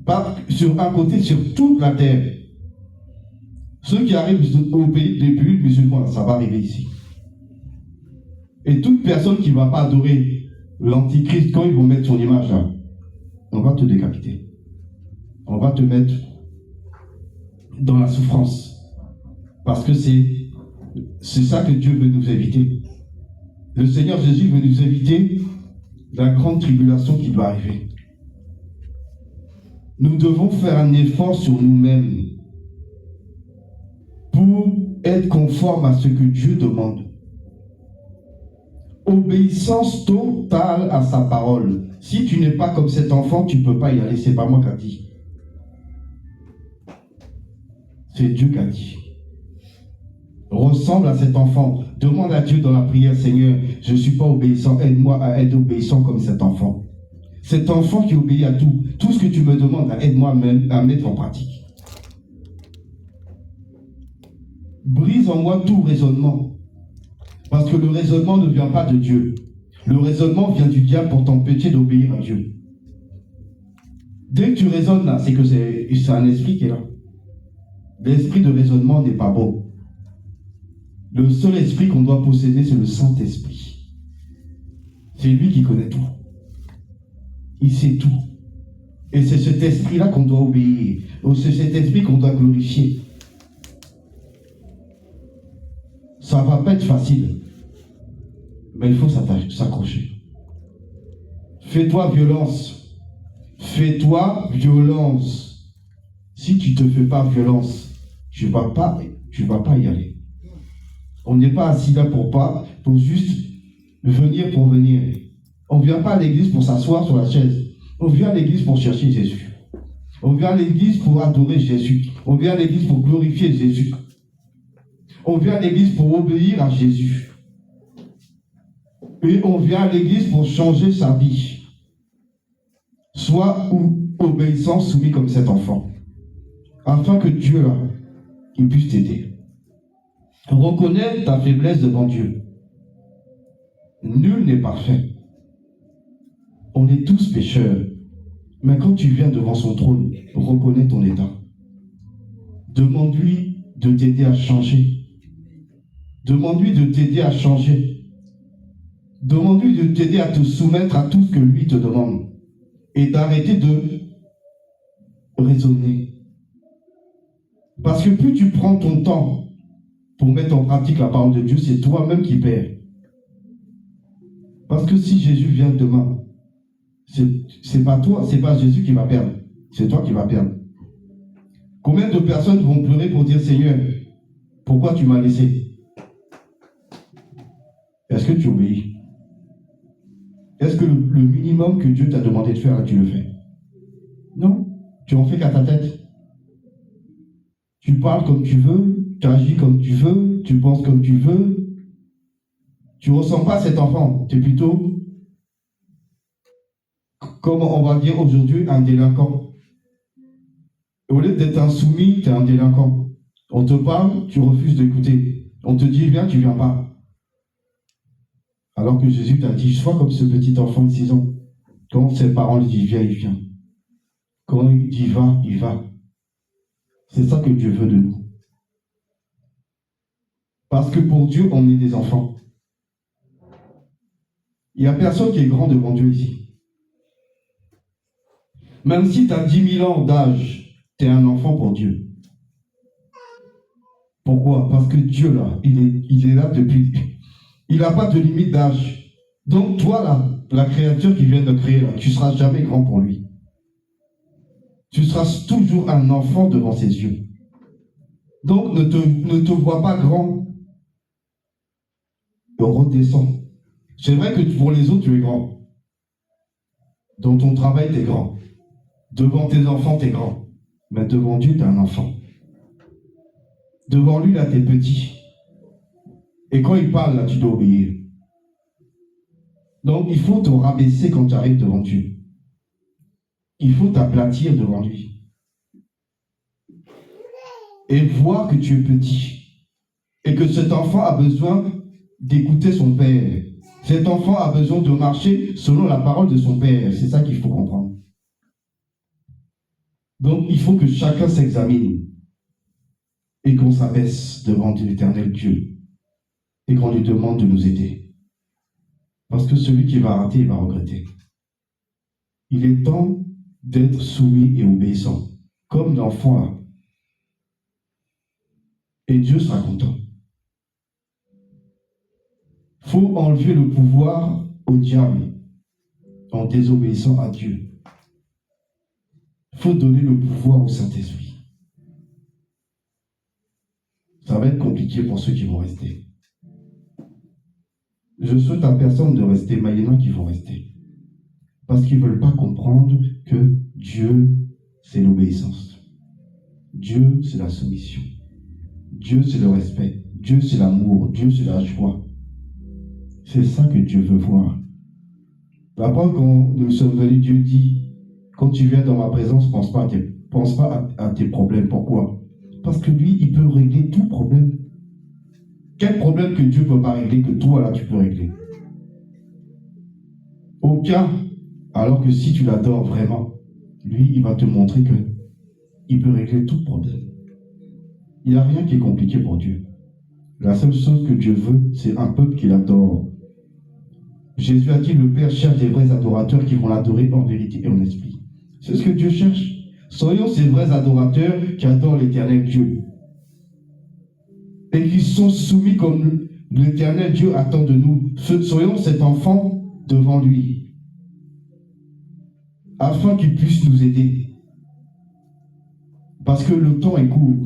S1: Pas sur un côté, sur toute la terre. Ceux qui arrivent au pays des pays musulmans, ça va arriver ici. Et toute personne qui ne va pas adorer l'Antichrist, quand ils vont mettre son image là, on va te décapiter. On va te mettre dans la souffrance. Parce que c'est ça que Dieu veut nous éviter. Le Seigneur Jésus veut nous éviter la grande tribulation qui doit arriver. Nous devons faire un effort sur nous-mêmes pour être conforme à ce que Dieu demande. Obéissance totale à sa parole. Si tu n'es pas comme cet enfant, tu ne peux pas y aller. C'est pas moi qui a dit. C'est Dieu qui a dit. Ressemble à cet enfant. Demande à Dieu dans la prière, Seigneur, je ne suis pas obéissant. Aide-moi à être obéissant comme cet enfant. Cet enfant qui obéit à tout. Tout ce que tu me demandes, aide-moi même à mettre en pratique. Brise en moi tout raisonnement. Parce que le raisonnement ne vient pas de Dieu. Le raisonnement vient du diable pour t'empêcher d'obéir à Dieu. Dès que tu raisonnes là, c'est que c'est un esprit qui est là. L'esprit de raisonnement n'est pas bon. Le seul esprit qu'on doit posséder, c'est le Saint-Esprit. C'est lui qui connaît tout. Il sait tout. Et c'est cet esprit-là qu'on doit obéir. C'est cet esprit qu'on doit glorifier. Ça ne va pas être facile. Mais il faut s'accrocher. Fais-toi violence. Fais-toi violence. Si tu ne te fais pas violence, tu ne vas pas y aller. On n'est pas assis là pour juste venir pour venir. On ne vient pas à l'église pour s'asseoir sur la chaise. On vient à l'église pour chercher Jésus. On vient à l'église pour adorer Jésus. On vient à l'église pour glorifier Jésus. On vient à l'église pour obéir à Jésus. Et on vient à l'église pour changer sa vie. Sois obéissant, soumis comme cet enfant. Afin que Dieu, là, il puisse t'aider. Reconnais ta faiblesse devant Dieu. Nul n'est parfait. On est tous pécheurs. Mais quand tu viens devant son trône, reconnais ton état. Demande-lui de t'aider à changer. Demande-lui de t'aider à changer. Demande-lui de t'aider à te soumettre à tout ce que lui te demande. Et d'arrêter de raisonner. Parce que plus tu prends ton temps pour mettre en pratique la parole de Dieu, c'est toi-même qui perds. Parce que si Jésus vient demain, c'est pas toi, c'est pas Jésus qui va perdre, c'est toi qui vas perdre. Combien de personnes vont pleurer pour dire Seigneur, pourquoi tu m'as laissé? Est-ce que tu obéis? Est-ce que le minimum que Dieu t'a demandé de faire, là, tu le fais? Non, tu en fais qu'à ta tête. Tu parles comme tu veux, tu agis comme tu veux, tu penses comme tu veux. Tu ne ressens pas cet enfant, tu es plutôt, comme on va dire aujourd'hui, un délinquant. Au lieu d'être un soumis, tu es un délinquant. On te parle, tu refuses d'écouter. On te dit viens, tu ne viens pas. Alors que Jésus t'a dit, sois comme ce petit enfant de 6 ans. Quand ses parents lui disent viens, il vient. Quand il dit va, il va. C'est ça que Dieu veut de nous. Parce que pour Dieu, on est des enfants. Il n'y a personne qui est grand devant Dieu ici. Même si tu as 10 000 ans d'âge, tu es un enfant pour Dieu. Pourquoi? Parce que Dieu, là, il est là depuis... Il n'a pas de limite d'âge. Donc toi, là, la créature qui vient de créer, là, tu ne seras jamais grand pour lui. Tu seras toujours un enfant devant ses yeux. Donc ne te vois pas grand. Redescends. C'est vrai que pour les autres, tu es grand. Dans ton travail, tu es grand. Devant tes enfants, tu es grand. Mais devant Dieu, tu es un enfant. Devant lui, là, tu es petit. Et quand il parle, là, tu dois obéir. Donc, il faut te rabaisser quand tu arrives devant Dieu. Il faut t'aplatir devant lui. Et voir que tu es petit. Et que cet enfant a besoin d'écouter son père. Cet enfant a besoin de marcher selon la parole de son père. C'est ça qu'il faut comprendre. Donc, il faut que chacun s'examine et qu'on s'abaisse devant l'éternel Dieu et qu'on lui demande de nous aider. Parce que celui qui va rater, il va regretter. Il est temps d'être soumis et obéissant, comme l'enfant là. Et Dieu sera content. Il faut enlever le pouvoir au diable en désobéissant à Dieu. Il faut donner le pouvoir au Saint-Esprit. Ça va être compliqué pour ceux qui vont rester. Je souhaite à personne de rester, mais il y en a qui vont rester. Parce qu'ils ne veulent pas comprendre que Dieu, c'est l'obéissance. Dieu, c'est la soumission. Dieu, c'est le respect. Dieu, c'est l'amour. Dieu, c'est la joie. C'est ça que Dieu veut voir. La preuve, quand nous sommes venus, Dieu dit, quand tu viens dans ma présence, pense pas à tes problèmes. Pourquoi? Parce que lui, il peut régler tout problème. Quel problème que Dieu ne peut pas régler, que toi, là, tu peux régler? Aucun. Alors que si tu l'adores vraiment, lui, il va te montrer qu'il peut régler tout problème. Il n'y a rien qui est compliqué pour Dieu. La seule chose que Dieu veut, c'est un peuple qui l'adore. Jésus a dit, le Père cherche des vrais adorateurs qui vont l'adorer en vérité et en esprit. C'est ce que Dieu cherche. Soyons ces vrais adorateurs qui adorent l'éternel Dieu. Et qui sont soumis comme L'Éternel Dieu attend de nous. Soyons cet enfant devant lui, afin qu'il puisse nous aider. Parce que le temps est court.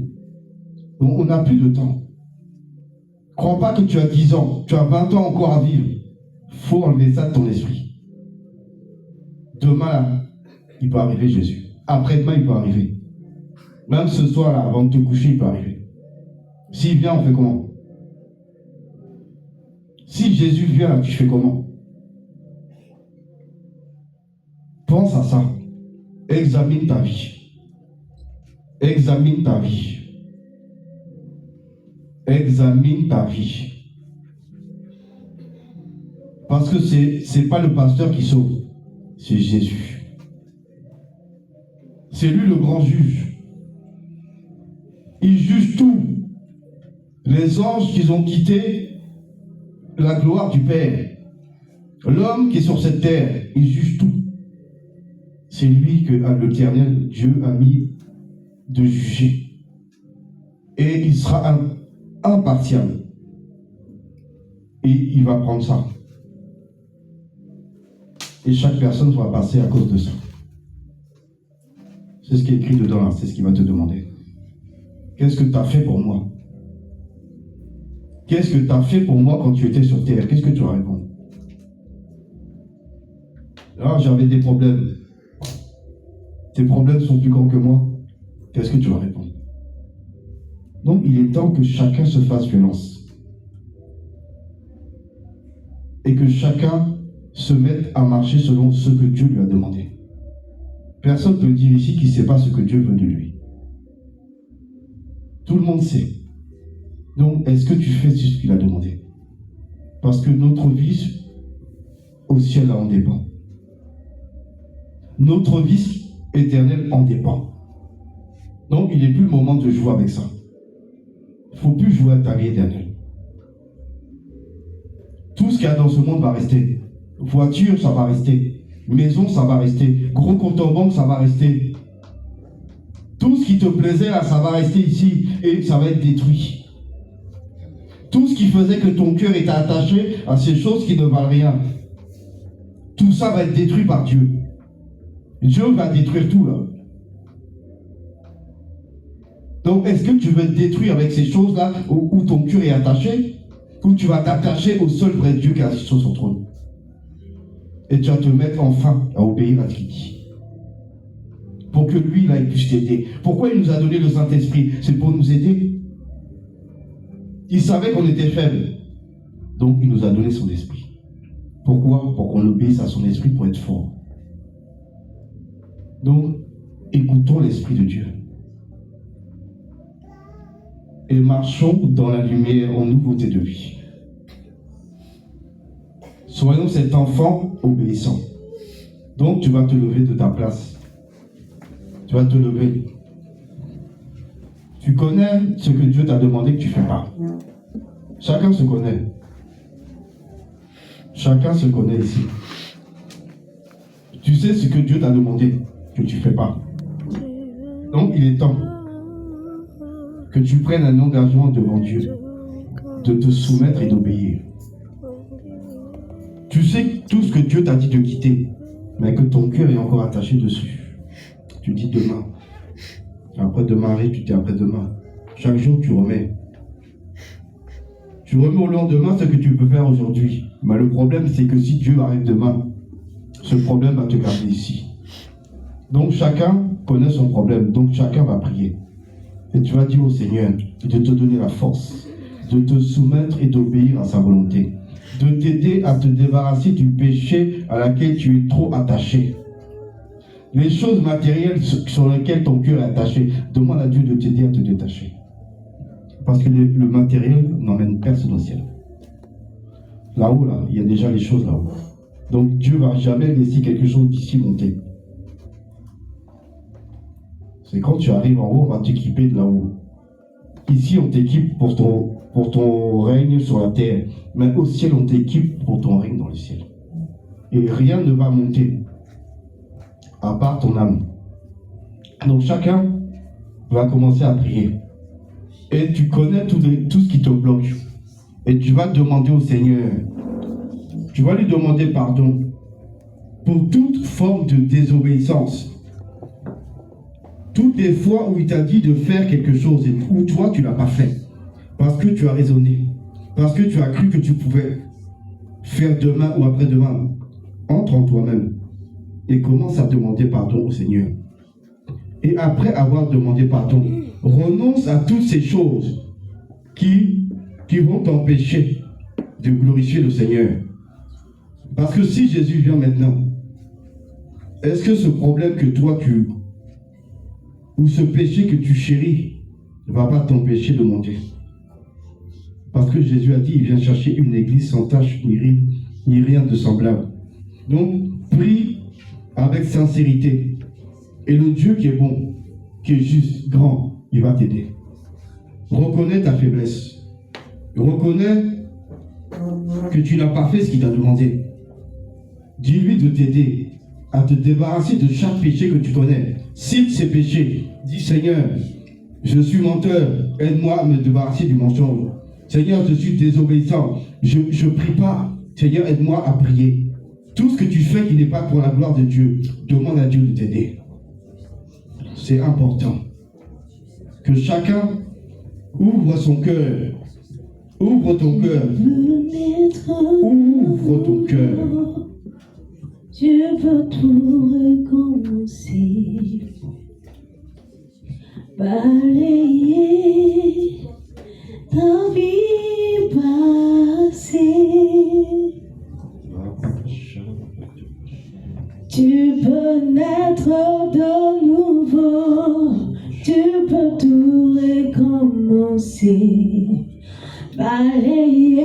S1: On n'a plus de temps. Crois pas que tu as 10 ans, tu as 20 ans encore à vivre. Il faut enlever ça de ton esprit. Demain, là, il peut arriver Jésus. Après-demain, il peut arriver. Même ce soir, là, avant de te coucher, il peut arriver. S'il vient, on fait comment? Si Jésus vient, tu fais comment? Pense à ça. Examine ta vie. Examine ta vie. Examine ta vie. Parce que c'est pas le pasteur qui sauve, c'est Jésus. C'est lui le grand juge. Il juge tout. Les anges qui ont quitté la gloire du Père. L'homme qui est sur cette terre, il juge tout. C'est lui que l'Éternel Dieu a mis de juger. Et il sera impartial. Et il va prendre ça. Et chaque personne va passer à cause de ça. C'est ce qui est écrit dedans là, c'est ce qu'il va te demander. Qu'est-ce que tu as fait pour moi? Qu'est-ce que tu as fait pour moi quand tu étais sur terre? Qu'est-ce que tu as répondu? Ah, j'avais des problèmes. Tes problèmes sont plus grands que moi. Qu'est-ce que tu vas répondre? Donc, il est temps que chacun se fasse violence. Et que chacun se mette à marcher selon ce que Dieu lui a demandé. Personne ne peut dire ici qu'il ne sait pas ce que Dieu veut de lui. Tout le monde sait. Donc, est-ce que tu fais ce qu'il a demandé? Parce que notre vie, au ciel, là, en dépend. Notre vie éternelle en dépend. Donc, il n'est plus le moment de jouer avec ça. Il ne faut plus jouer à ta vie éternelle. Tout ce qu'il y a dans ce monde va rester. Voiture, ça va rester. Maison, ça va rester. Gros compte en banque, ça va rester. Tout ce qui te plaisait, là, ça va rester ici et ça va être détruit. Tout ce qui faisait que ton cœur était attaché à ces choses qui ne valent rien, tout ça va être détruit par Dieu. Dieu va détruire tout, là. Donc, est-ce que tu veux te détruire avec ces choses-là où ton cœur est attaché, ou tu vas t'attacher au seul vrai Dieu qui est assis sur son trône? Et tu vas te mettre enfin à obéir à ce qu'il dit. Pour que lui, là, il puisse t'aider. Pourquoi il nous a donné le Saint-Esprit? C'est pour nous aider. Il savait qu'on était faibles. Donc, il nous a donné son esprit. Pourquoi? Pour qu'on obéisse à son esprit pour être fort. Donc, écoutons l'Esprit de Dieu. Et marchons dans la lumière en nouveauté de vie. Soyons cet enfant obéissant. Donc, tu vas te lever de ta place. Tu vas te lever. Tu connais ce que Dieu t'a demandé que tu ne fais pas. Chacun se connaît. Chacun se connaît ici. Tu sais ce que Dieu t'a demandé que tu ne fais pas. Donc, il est temps que tu prennes un engagement devant Dieu de te soumettre et d'obéir. Tu sais tout ce que Dieu t'a dit de quitter, mais que ton cœur est encore attaché dessus. Tu dis demain. Après demain arrive, tu dis après demain. Chaque jour, tu remets. Tu remets au lendemain ce que tu peux faire aujourd'hui. Mais le problème, c'est que si Dieu arrive demain, ce problème va te garder ici. Donc chacun connaît son problème. Donc chacun va prier. Et tu vas dire au Seigneur de te donner la force, de te soumettre et d'obéir à sa volonté, de t'aider à te débarrasser du péché à laquelle tu es trop attaché. Les choses matérielles sur lesquelles ton cœur est attaché, demande à Dieu de t'aider à te détacher. Parce que le matériel n'emmène personne au ciel. Là-haut, là, il y a déjà les choses là-haut. Donc Dieu ne va jamais laisser quelque chose d'ici monter. C'est quand tu arrives en haut, on va t'équiper de là-haut. Ici, on t'équipe pour ton règne sur la terre. Mais au ciel, on t'équipe pour ton règne dans le ciel. Et rien ne va monter, à part ton âme. Donc chacun va commencer à prier. Et tu connais tout ce qui te bloque. Et tu vas demander au Seigneur, tu vas lui demander pardon pour toute forme de désobéissance. Toutes les fois où il t'a dit de faire quelque chose et où toi tu ne l'as pas fait, parce que tu as raisonné, parce que tu as cru que tu pouvais faire demain ou après-demain, entre en toi-même et commence à demander pardon au Seigneur. Et après avoir demandé pardon, renonce à toutes ces choses qui vont t'empêcher de glorifier le Seigneur. Parce que si Jésus vient maintenant, est-ce que ce problème que toi ou ce péché que tu chéris ne va pas t'empêcher de monter? Parce que Jésus a dit, il vient chercher une église sans tache ni ride, ni rien de semblable. Donc, prie avec sincérité. Et le Dieu qui est bon, qui est juste, grand, il va t'aider. Reconnais ta faiblesse. Reconnais que tu n'as pas fait ce qu'il t'a demandé. Dis-lui de t'aider à te débarrasser de chaque péché que tu connais. Cite ces péchés. Dis, Seigneur, je suis menteur, aide-moi à me débarrasser du mensonge. Seigneur, je suis désobéissant, je ne prie pas. Seigneur, aide-moi à prier. Tout ce que tu fais qui n'est pas pour la gloire de Dieu, demande à Dieu de t'aider. C'est important que chacun ouvre son cœur. Ouvre ton cœur. Ouvre ton cœur.
S3: Dieu peut tout recommencer. Balayer ta vie passée. Tu peux naître de nouveau. Tu peux tout recommencer. Balayer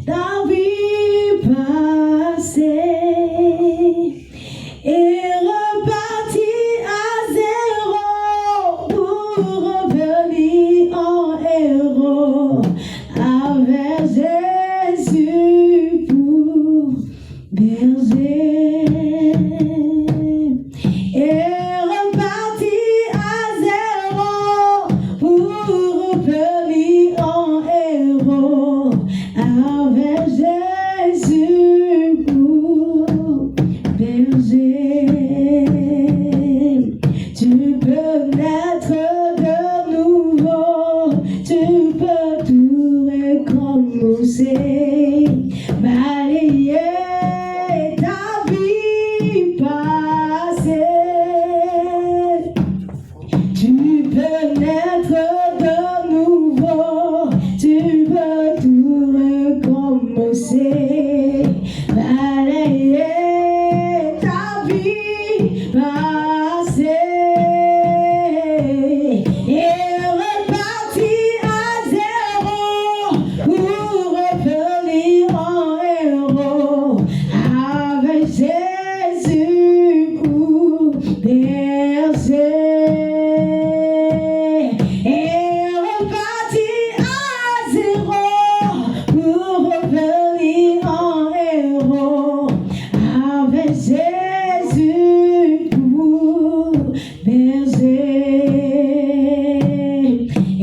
S3: ta vie passée et repartir à zéro pour revenir en héros avec Jésus pour berger et repartir à zéro pour revenir en héros avec Jésus pour berger. Tu peux naître de nouveau, tu peux tout recommencer, balayer ta vie passée. Tu peux naître de nouveau, tu peux tout recommencer, balayer ta vie passée et repartir à zéro pour revenir en héros avec Jésus pour berger. Et repartir à zéro pour revenir en héros avec Jésus pour berger.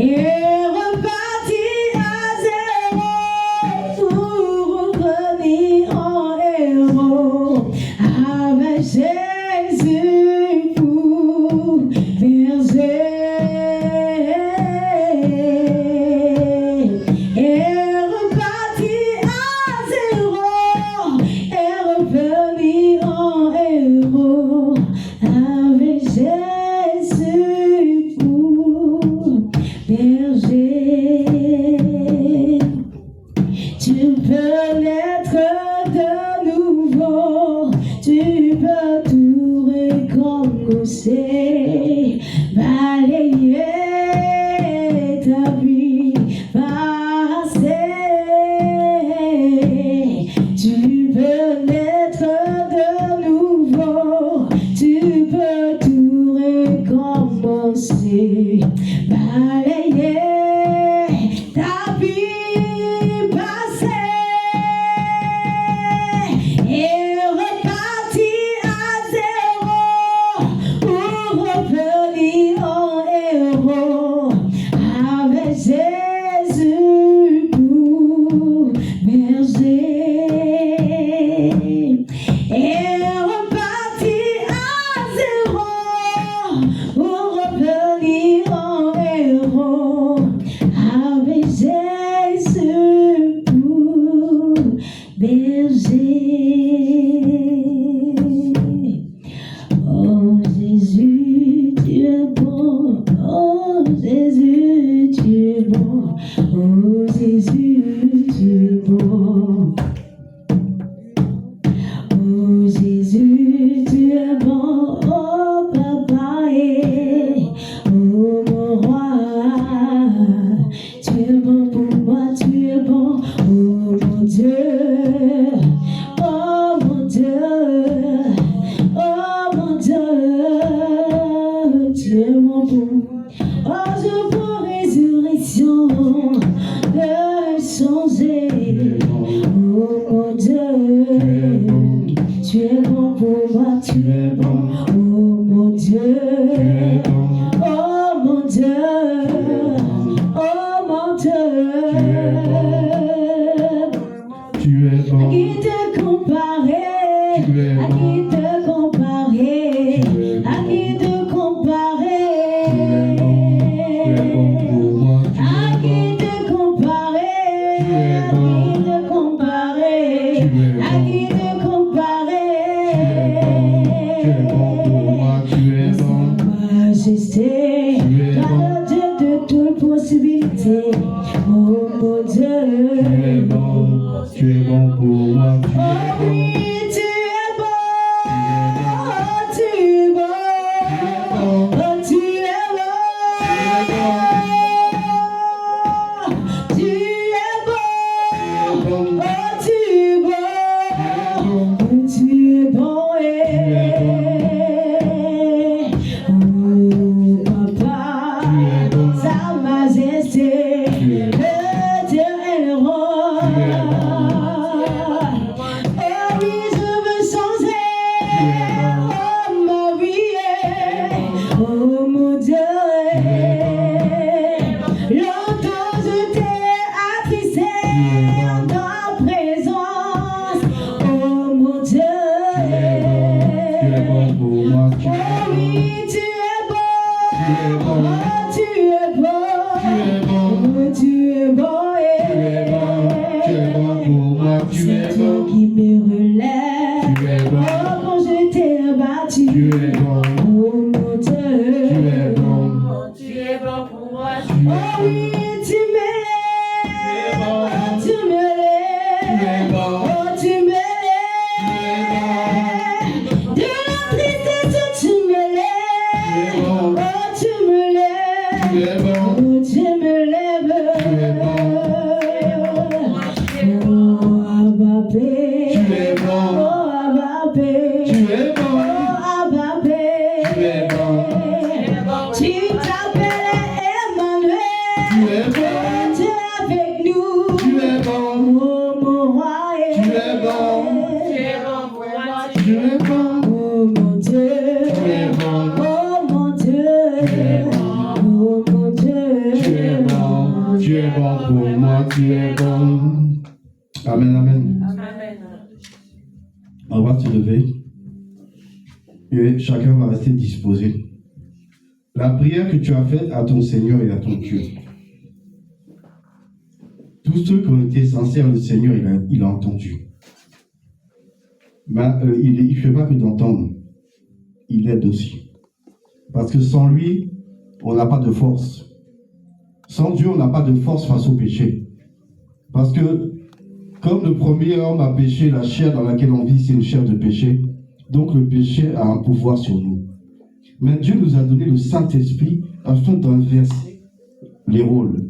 S3: Et repartir à zéro pour revenir en héros avec Jésus pour berger. Et repartir à zéro et revenir en héros avec Jésus pour berger. Tu peux naître de nouveau, tu peux tout recommencer, balayer ta vie passée. Tu peux naître de nouveau, tu peux tout recommencer, balayer ta vie passée et repartir à zéro pour revenir en héros avec Jésus possibilités. Oh mon Dieu.
S1: Tu es bon pour moi, tu
S3: Oh
S1: es bon.
S3: oui, tu es bon. Tu es bon. Oh, tu es bon. Tu es bon. Oh, tu es bon. Tu es bon. Oh, papa, sa majesté, le Dieu est le roi. Oh oui, je veux changer. Oh ma vie, oh mon Dieu. Longtemps je t'ai attristé en ta présence. Oh mon Dieu.
S1: Tu es bon pour moi, tu
S3: Oh
S1: es
S3: oui,
S1: bon.
S3: tu es bon.
S1: Tu es bon.
S3: Oh, tu es bon.
S1: Tu es bon.
S3: Oh, tu es bon.
S1: Tu es bon pour moi, tu es
S3: C'est toi
S1: bon.
S3: qui me relève.
S1: Tu es bon.
S3: Oh, quand je t'ai battu.
S1: Tu es bon.
S3: Oh mon Dieu.
S1: Tu es bon.
S4: Tu es bon pour moi.
S1: Tu
S3: Oh
S1: es
S3: oui, tu me lèves. Oh, tu me lèves.
S1: bon.
S3: Oh, tu me lèves. De la tristesse, tu me lèves.
S1: bon.
S3: Oh, tu me lèves.
S1: Tu es bon.
S3: Oh, tu me lèves.
S1: Tu es bon.
S3: Oh, Abba Pé.
S1: Tu es bon.
S3: Oh, Abba Pé.
S1: Tu es bon.
S3: Oh, Abba Pé.
S1: Tu es bon.
S3: Tu t'appelles Emmanuel.
S1: Tu es bon.
S3: Tu es avec nous.
S1: Tu es bon.
S3: Oh, mon roi.
S1: Tu es bon.
S4: Tu es bon pour moi.
S1: Tu es bon.
S3: Oh, mon Dieu.
S1: Tu es bon.
S3: Oh, mon Dieu. Oh, mon Dieu.
S1: Tu es bon. Tu es bon pour moi, tu es bon. Amen, amen.
S4: Amen.
S1: On va se lever. Et chacun va rester disposé. La prière que tu as faite à ton Seigneur et à ton Dieu. Tous ceux qui ont été sincères, le Seigneur, il a entendu. Mais il ne fait pas que d'entendre. Il aide aussi. Parce que sans lui, on n'a pas de force. Sans Dieu, on n'a pas de force face au péché. Parce que, comme le premier homme a péché, la chair dans laquelle on vit, c'est une chair de péché. Donc le péché a un pouvoir sur nous. Mais Dieu nous a donné le Saint-Esprit afin d'inverser les rôles.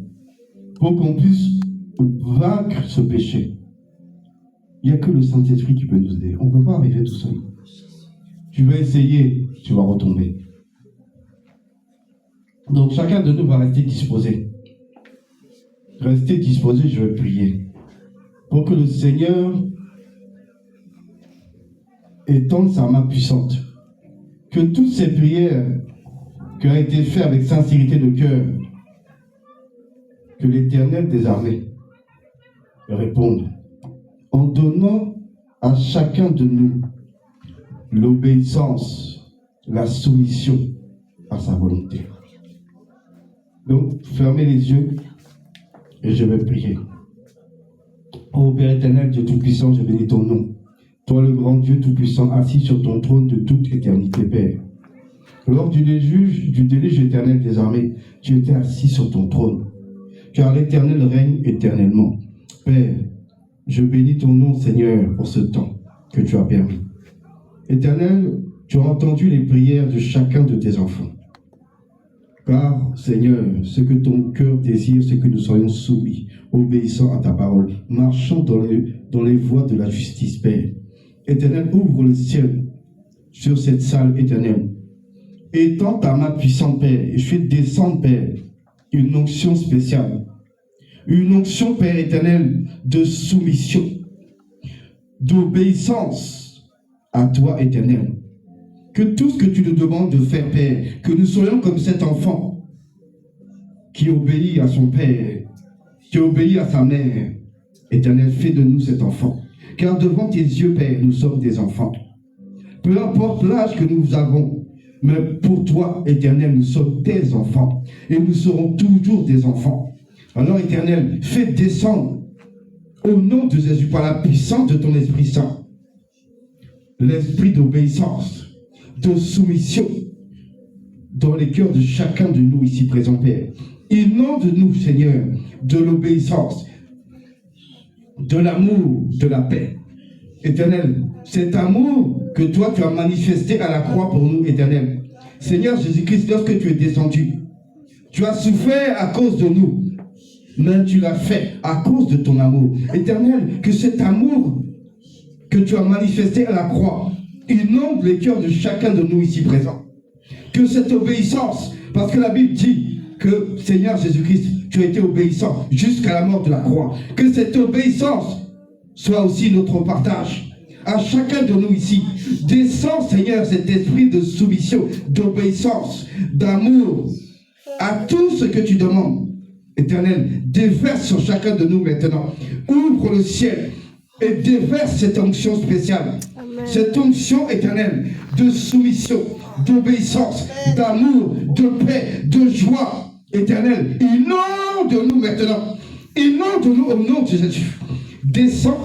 S1: Pour qu'on puisse vaincre ce péché. Il n'y a que le Saint-Esprit qui peut nous aider. On ne peut pas arriver tout seul. Tu vas essayer, tu vas retomber. Donc chacun de nous va rester disposé. Restez disposé, je vais prier. Pour que le Seigneur étende sa main puissante. Que toutes ces prières qui ont été faites avec sincérité de cœur, que l'Éternel des armées réponde en donnant à chacun de nous l'obéissance, la soumission à sa volonté. Donc, fermez les yeux et je vais prier. Ô Père éternel, Dieu Tout-Puissant, je bénis ton nom. Toi, le grand Dieu Tout-Puissant, assis sur ton trône de toute éternité, Père. Lors du déluge éternel des armées, tu étais assis sur ton trône, car l'Éternel règne éternellement. Père, je bénis ton nom, Seigneur, pour ce temps que tu as permis. Éternel, tu as entendu les prières de chacun de tes enfants. Car, Seigneur, ce que ton cœur désire, c'est que nous soyons soumis, obéissant à ta parole, marchant dans les voies de la justice, Père. Éternel, ouvre le ciel sur cette salle éternelle. Étends ta main puissante, Père, et fais descendre, Père, une onction spéciale. Une onction, Père éternel, de soumission, d'obéissance à toi, éternel. Que tout ce que tu nous demandes de faire, Père, que nous soyons comme cet enfant qui obéit à son Père, qui obéit à sa mère. Éternel, fais de nous cet enfant. Car devant tes yeux, Père, nous sommes des enfants. Peu importe l'âge que nous avons, mais pour toi, Éternel, nous sommes tes enfants. Et nous serons toujours des enfants. Alors, Éternel, fais descendre au nom de Jésus, par la puissance de ton Esprit Saint, l'esprit d'obéissance, de soumission dans les cœurs de chacun de nous ici présents, Père. Inonde nous, Seigneur, de l'obéissance, de l'amour, de la paix. Éternel, cet amour que toi tu as manifesté à la croix pour nous, Éternel. Seigneur Jésus-Christ, lorsque tu es descendu, tu as souffert à cause de nous, mais tu l'as fait à cause de ton amour. Éternel, que cet amour que tu as manifesté à la croix inonde les cœurs de chacun de nous ici présents. Que cette obéissance, parce que la Bible dit que Seigneur Jésus-Christ, tu as été obéissant jusqu'à la mort de la croix. Que cette obéissance soit aussi notre partage. À chacun de nous ici, descends Seigneur cet esprit de soumission, d'obéissance, d'amour, à tout ce que tu demandes. Éternel, déverse sur chacun de nous maintenant. Ouvre le ciel et déverse cette onction spéciale. Amen. Cette onction éternelle de soumission, d'obéissance, d'amour, de paix, de joie éternelle. Inonde-nous maintenant. Inonde-nous au nom de Jésus. Descends